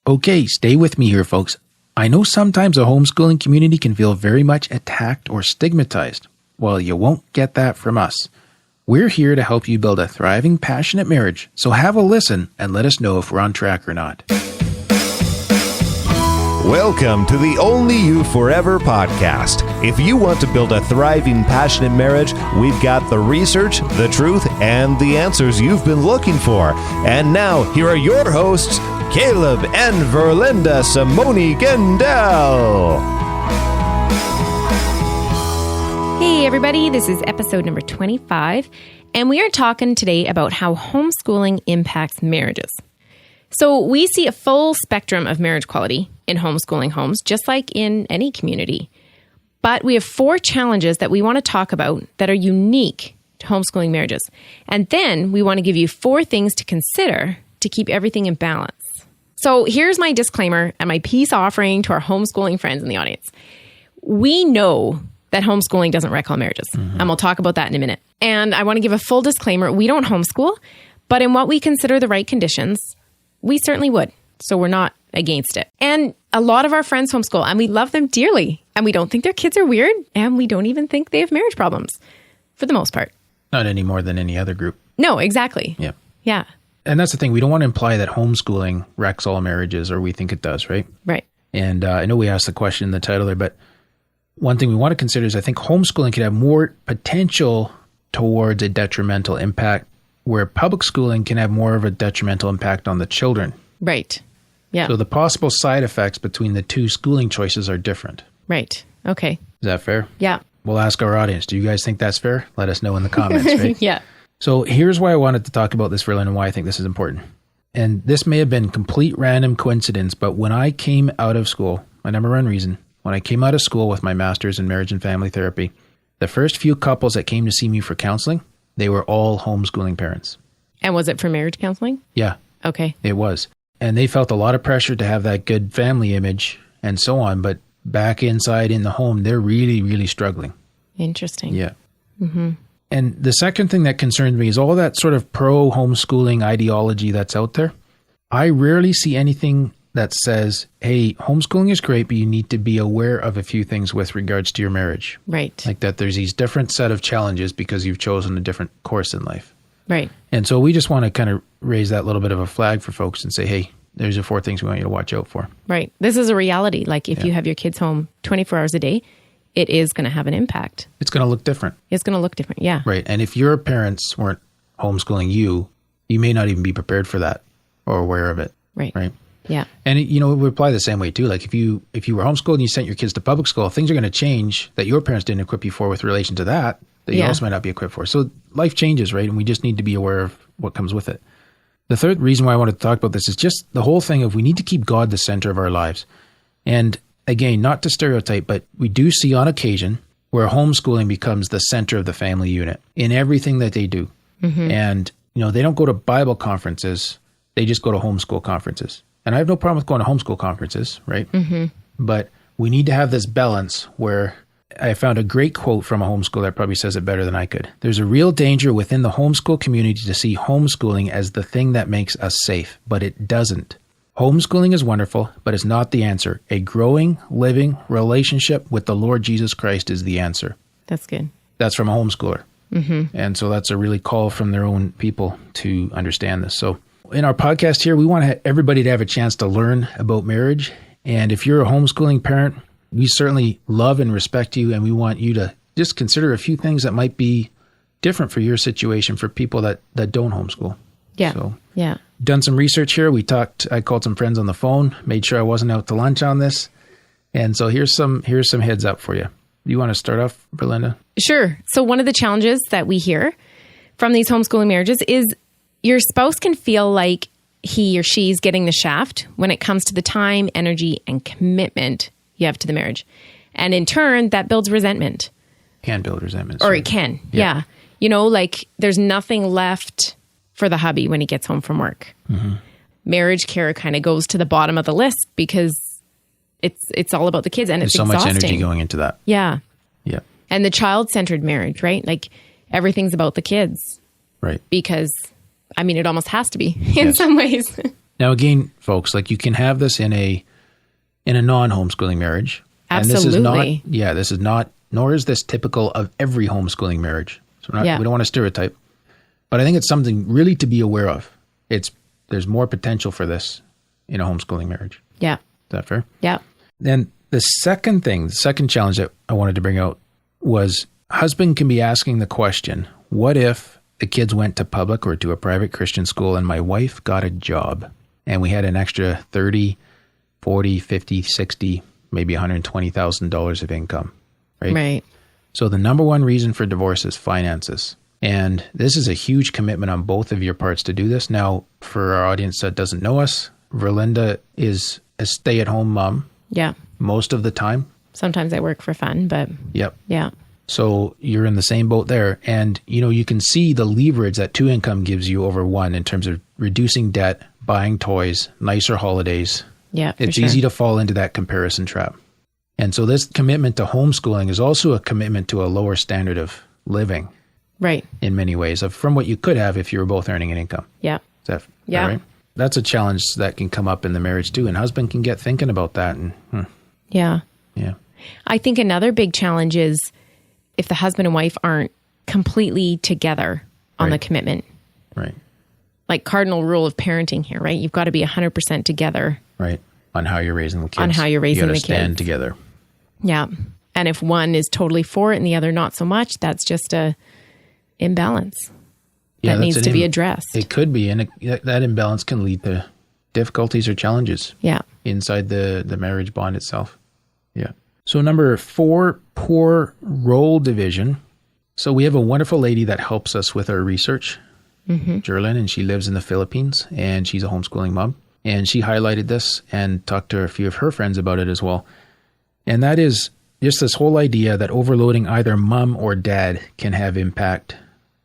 Okay, stay with me here, folks. I know sometimes a homeschooling community can feel very much attacked or stigmatized. Well, you won't get that from us. We're here to help you build a thriving, passionate marriage, so have a listen and let us know if we're on track or not. Welcome to the Only You Forever podcast. If you want to build a thriving, passionate marriage, we've got the research, the truth, and the answers you've been looking for. And now, here are your hosts, Caleb and Verlinda Simone Gendel. Hey everybody, this is episode number 25, and we are talking today about how homeschooling impacts marriages. So we see a full spectrum of marriage quality in homeschooling homes, just like in any community. But we have 4 challenges that we want to talk about that are unique to homeschooling marriages. And then we want to give you 4 things to consider to keep everything in balance. So here's my disclaimer and my peace offering to our homeschooling friends in the audience. We know that homeschooling doesn't wreck all marriages. And we'll talk about that in a minute. And I want to give a full disclaimer. We don't homeschool, but in what we consider the right conditions, we certainly would. So we're not against it. And a lot of our friends homeschool, and we love them dearly. And we don't think their kids are weird. And we don't even think they have marriage problems, for the most part. Not any more than any other group. No, exactly. Yeah. Yeah. And that's the thing. We don't want to imply that homeschooling wrecks all marriages, or we think it does, right? Right. And I know we asked the question in the title there, but one thing we want to consider is I think homeschooling could have more potential towards a detrimental impact, where public schooling can have more of a detrimental impact on the children. Right. Yeah. So the possible side effects between the 2 schooling choices are different. Right. Okay. Is that fair? Yeah. We'll ask our audience. Do you guys think that's fair? Let us know in the comments, right? Yeah. So here's why I wanted to talk about this, Verlin, and why I think this is important. And this may have been complete random coincidence, but when I came out of school, my number one reason, when I came out of school with my master's in marriage and family therapy, the first few couples that came to see me for counseling, they were all homeschooling parents. And was it for marriage counseling? Yeah. Okay. It was. And they felt a lot of pressure to have that good family image and so on. But back inside in the home, they're really, really struggling. Interesting. Yeah. Mm-hmm. And the second thing that concerns me is all that sort of pro-homeschooling ideology that's out there. I rarely see anything that says, hey, homeschooling is great, but you need to be aware of a few things with regards to your marriage. Right. Like that there's these different set of challenges because you've chosen a different course in life. Right. And so we just want to kind of raise that little bit of a flag for folks and say, hey, there's the 4 things we want you to watch out for. Right. This is a reality. Like if you have your kids home 24 hours a day, it is going to have an impact. It's going to look different. It's going to look different. Yeah. Right. And if your parents weren't homeschooling you, you may not even be prepared for that or aware of it. Right. Right. Yeah. And it would apply the same way too. Like if you were homeschooled and you sent your kids to public school, things are going to change that your parents didn't equip you for with relation to that you also might not be equipped for. So life changes, right? And we just need to be aware of what comes with it. The third reason why I wanted to talk about this is just the whole thing of we need to keep God the center of our lives. And again, not to stereotype, but we do see on occasion where homeschooling becomes the center of the family unit in everything that they do. Mm-hmm. And, they don't go to Bible conferences. They just go to homeschool conferences. And I have no problem with going to homeschool conferences, right? Mm-hmm. But we need to have this balance where I found a great quote from a homeschooler that probably says it better than I could. There's a real danger within the homeschool community to see homeschooling as the thing that makes us safe, but it doesn't. Homeschooling is wonderful, but it's not the answer. A growing, living relationship with the Lord Jesus Christ is the answer. That's good. That's from a homeschooler. Mm-hmm. And so that's a really call from their own people to understand this. So in our podcast here, we want everybody to have a chance to learn about marriage. And if you're a homeschooling parent, we certainly love and respect you. And we want you to just consider a few things that might be different for your situation for people that don't homeschool. Yeah. So, yeah. Done some research here. I called some friends on the phone, made sure I wasn't out to lunch on this. And so here's some heads up for you. You want to start off, Belinda? Sure. So one of the challenges that we hear from these homeschooling marriages is your spouse can feel like he or she's getting the shaft when it comes to the time, energy, and commitment you have to the marriage. And in turn, that builds resentment. Can build resentment. Or it can. Yeah. Like there's nothing left for the hubby when he gets home from work. Mm-hmm. Marriage care kind of goes to the bottom of the list because it's all about the kids and there's it's so exhausting. much energy going into that. Yeah. Yeah. And the child-centered marriage, right? Like everything's about the kids. Right. Because, it almost has to be in some ways. Now, again, folks, like you can have this in a non-homeschooling marriage. Absolutely. And this is not, nor is this typical of every homeschooling marriage. So we don't want to stereotype. But I think it's something really to be aware of. There's more potential for this in a homeschooling marriage. Yeah. Is that fair? Yeah. Then the second challenge that I wanted to bring out was husband can be asking the question, what if the kids went to public or to a private Christian school and my wife got a job and we had an extra $30, $40, $50, $60, maybe $120,000 of income, right? Right. So the number one reason for divorce is finances. And this is a huge commitment on both of your parts to do this. Now, for our audience that doesn't know us, Verlinda is a stay-at-home mom. Yeah. Most of the time. Sometimes I work for fun, but Yep. yeah. So you're in the same boat there. And, you can see the leverage that two income gives you over one in terms of reducing debt, buying toys, nicer holidays. Yeah, It's easy to fall into that comparison trap. And so this commitment to homeschooling is also a commitment to a lower standard of living. Right. In many ways, from what you could have if you were both earning an income. Yeah. Is that Yeah. right? That's a challenge that can come up in the marriage too. And husband can get thinking about that. And Yeah. yeah. I think another big challenge is if the husband and wife aren't completely together on the commitment. Right. Like cardinal rule of parenting here, right? You've got to be 100% together. Right. On how you're raising the kids. On how you're raising you the stand kids. together. Yeah. And if one is totally for it and the other not so much, that's just a imbalance that needs to be addressed. It could be. And that imbalance can lead to difficulties or challenges. Yeah. Inside the marriage bond itself. Yeah. So number 4, poor role division. So we have a wonderful lady that helps us with our research, Jerlyn, and she lives in the Philippines and she's a homeschooling mom. And she highlighted this and talked to a few of her friends about it as well. And that is just this whole idea that overloading either mom or dad can have impact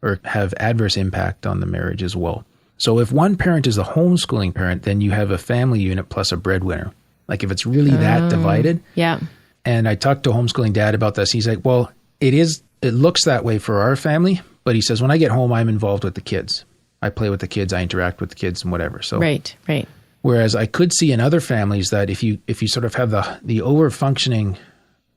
or have adverse impact on the marriage as well. So if one parent is a homeschooling parent, then you have a family unit plus a breadwinner. Like if it's really that divided. Yeah. And I talked to a homeschooling dad about this. He's like, well, it looks that way for our family. But he says, when I get home, I'm involved with the kids. I play with the kids. I interact with the kids and whatever. So Right. Whereas I could see in other families that if you sort of have the over-functioning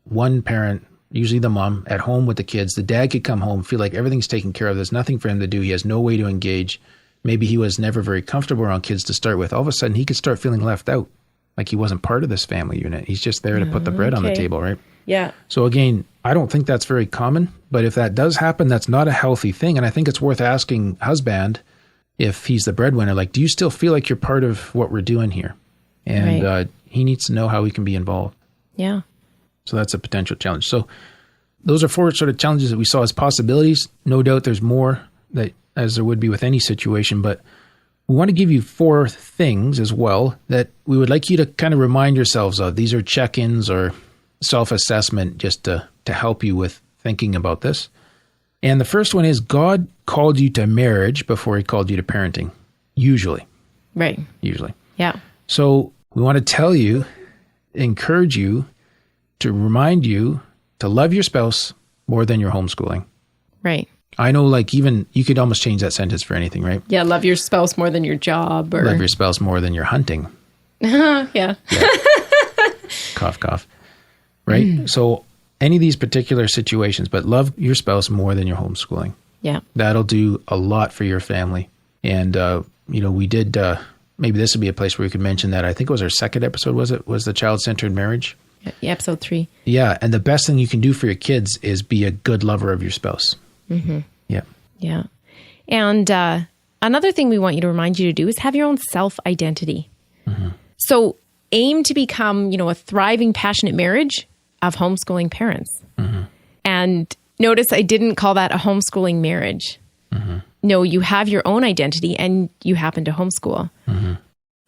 one parent, usually the mom, at home with the kids, the dad could come home, feel like everything's taken care of. There's nothing for him to do. He has no way to engage. Maybe he was never very comfortable around kids to start with. All of a sudden, he could start feeling left out, like he wasn't part of this family unit. He's just there to put the bread on the table, right? Yeah. So again, I don't think that's very common. But if that does happen, that's not a healthy thing. And I think it's worth asking husband, if he's the breadwinner, like, do you still feel like you're part of what we're doing here? And he needs to know how he can be involved. Yeah. So that's a potential challenge. So those are 4 sort of challenges that we saw as possibilities. No doubt there's more that as there would be with any situation, but we want to give you 4 things as well that we would like you to kind of remind yourselves of. These are check-ins or self-assessment just to help you with thinking about this. And the first one is God called you to marriage before he called you to parenting. Usually. Right. Usually. Yeah. So we want to tell you, encourage you, to remind you to love your spouse more than your homeschooling. Right. I know, like, even you could almost change that sentence for anything, right? Yeah. Love your spouse more than your job, or Love your spouse more than your hunting. yeah. Cough, cough. Right? So any of these particular situations, but love your spouse more than your homeschooling. Yeah. That'll do a lot for your family. And, we did, maybe this would be a place where we could mention that. I think it was our second episode, was the child-centered marriage? Yeah, episode 3. Yeah. And the best thing you can do for your kids is be a good lover of your spouse. Mm-hmm. Yeah. Yeah. And another thing we want you to remind you to do is have your own self-identity. Mm-hmm. So aim to become, a thriving, passionate marriage of homeschooling parents. Mm-hmm. And notice I didn't call that a homeschooling marriage. Mm-hmm. No, you have your own identity and you happen to homeschool. Mm-hmm.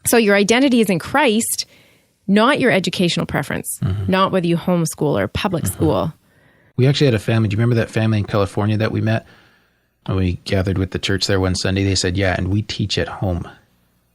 So your identity is in Christ, not your educational preference, not whether you homeschool or public school. We actually had a family. Do you remember that family in California that we met? When we gathered with the church there one Sunday, they said, yeah, and we teach at home.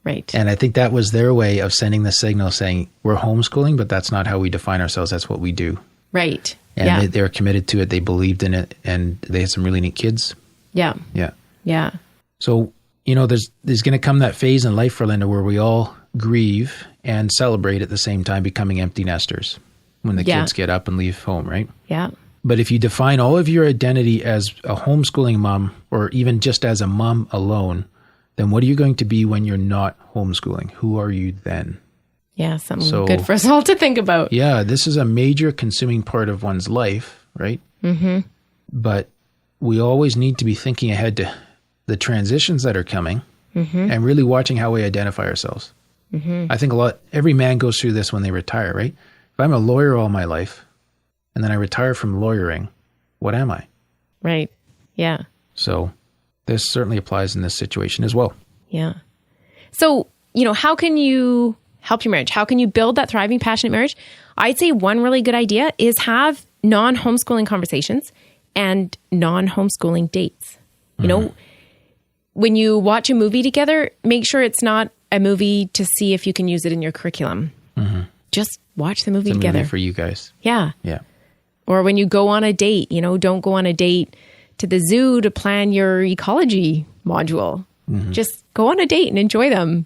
Right. And I think that was their way of sending the signal saying, we're homeschooling, but that's not how we define ourselves. That's what we do. Right. And they were committed to it. They believed in it. And they had some really neat kids. Yeah. Yeah. Yeah. So there's going to come that phase in life for Linda where we all grieve and celebrate at the same time, becoming empty nesters when the kids get up and leave home, right? Yeah. But if you define all of your identity as a homeschooling mom, or even just as a mom alone, then what are you going to be when you're not homeschooling? Who are you then? Yeah, something good for us all to think about. Yeah, this is a major consuming part of one's life, right? Mm-hmm. But we always need to be thinking ahead to the transitions that are coming and really watching how we identify ourselves. Mm-hmm. I think every man goes through this when they retire, right? If I'm a lawyer all my life and then I retire from lawyering, what am I? Right. Yeah. So this certainly applies in this situation as well. Yeah. So, how can you help your marriage? How can you build that thriving, passionate marriage? I'd say one really good idea is have non-homeschooling conversations and non-homeschooling dates. When you watch a movie together, make sure it's not a movie to see if you can use it in your curriculum. Mm-hmm. Just watch the movie together. Movie for you guys. Yeah. Yeah. Or when you go on a date, don't go on a date to the zoo to plan your ecology module. Mm-hmm. Just go on a date and enjoy them.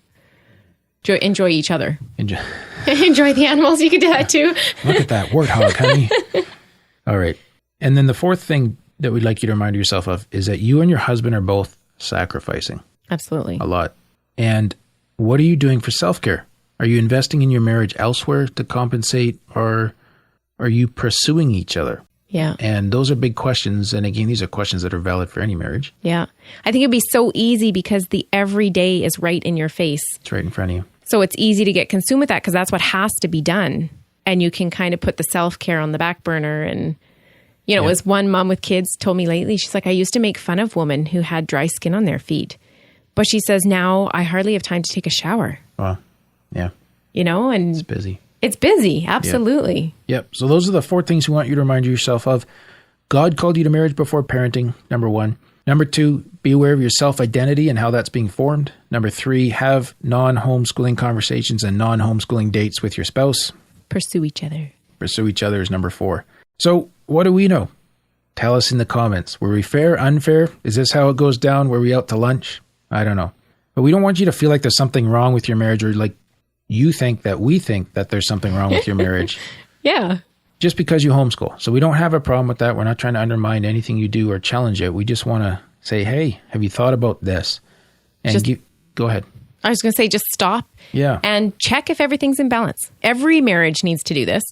Enjoy each other. Enjoy the animals. You can do that too. Look at that warthog, honey. All right. And then the fourth thing that we'd like you to remind yourself of is that you and your husband are both sacrificing. Absolutely. A lot. And what are you doing for self-care? Are you investing in your marriage elsewhere to compensate, or are you pursuing each other? Yeah. And those are big questions. And again, these are questions that are valid for any marriage. Yeah. I think it'd be so easy because the everyday is right in your face. It's right in front of you. So it's easy to get consumed with that because that's what has to be done. And you can kind of put the self-care on the back burner. And, as one mom with kids told me lately, she's like, I used to make fun of women who had dry skin on their feet. But she says, now I hardly have time to take a shower. Wow. Yeah. And it's busy. It's busy. Absolutely. Yep. So those are the 4 things we want you to remind yourself of. God called you to marriage before parenting, number 1. Number 2, be aware of your self-identity and how that's being formed. Number 3, have non-homeschooling conversations and non-homeschooling dates with your spouse. Pursue each other. Pursue each other is number 4. So what do we know? Tell us in the comments. Were we fair, unfair? Is this how it goes down? Were we out to lunch? I don't know. But we don't want you to feel like there's something wrong with your marriage, or like we think that there's something wrong with your marriage. Yeah. Just because you homeschool. So we don't have a problem with that. We're not trying to undermine anything you do or challenge it. We just want to say, hey, have you thought about this? And go ahead. I was going to say, just stop and check if everything's in balance. Every marriage needs to do this,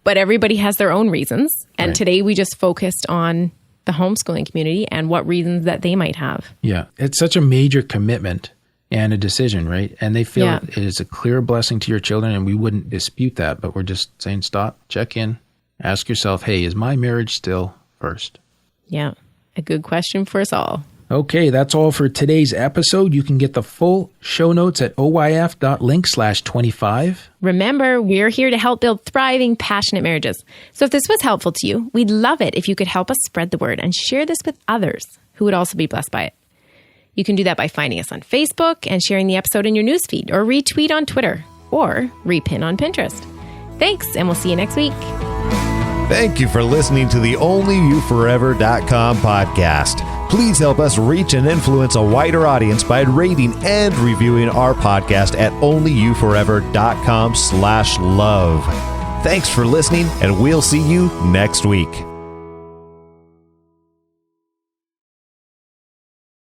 but everybody has their own reasons. And today we just focused on the homeschooling community and what reasons that they might have. Yeah. It's such a major commitment and a decision, right? And they feel it is a clear blessing to your children, and we wouldn't dispute that, but we're just saying stop, check in, ask yourself, hey, is my marriage still first? Yeah, a good question for us all. Okay, that's all for today's episode. You can get the full show notes at oyf.link/25. Remember, we're here to help build thriving, passionate marriages. So if this was helpful to you, we'd love it if you could help us spread the word and share this with others who would also be blessed by it. You can do that by finding us on Facebook and sharing the episode in your newsfeed, or retweet on Twitter, or repin on Pinterest. Thanks, and we'll see you next week. Thank you for listening to the OnlyYouForever.com podcast. Please help us reach and influence a wider audience by rating and reviewing our podcast at OnlyYouForever.com/love. Thanks for listening, and we'll see you next week.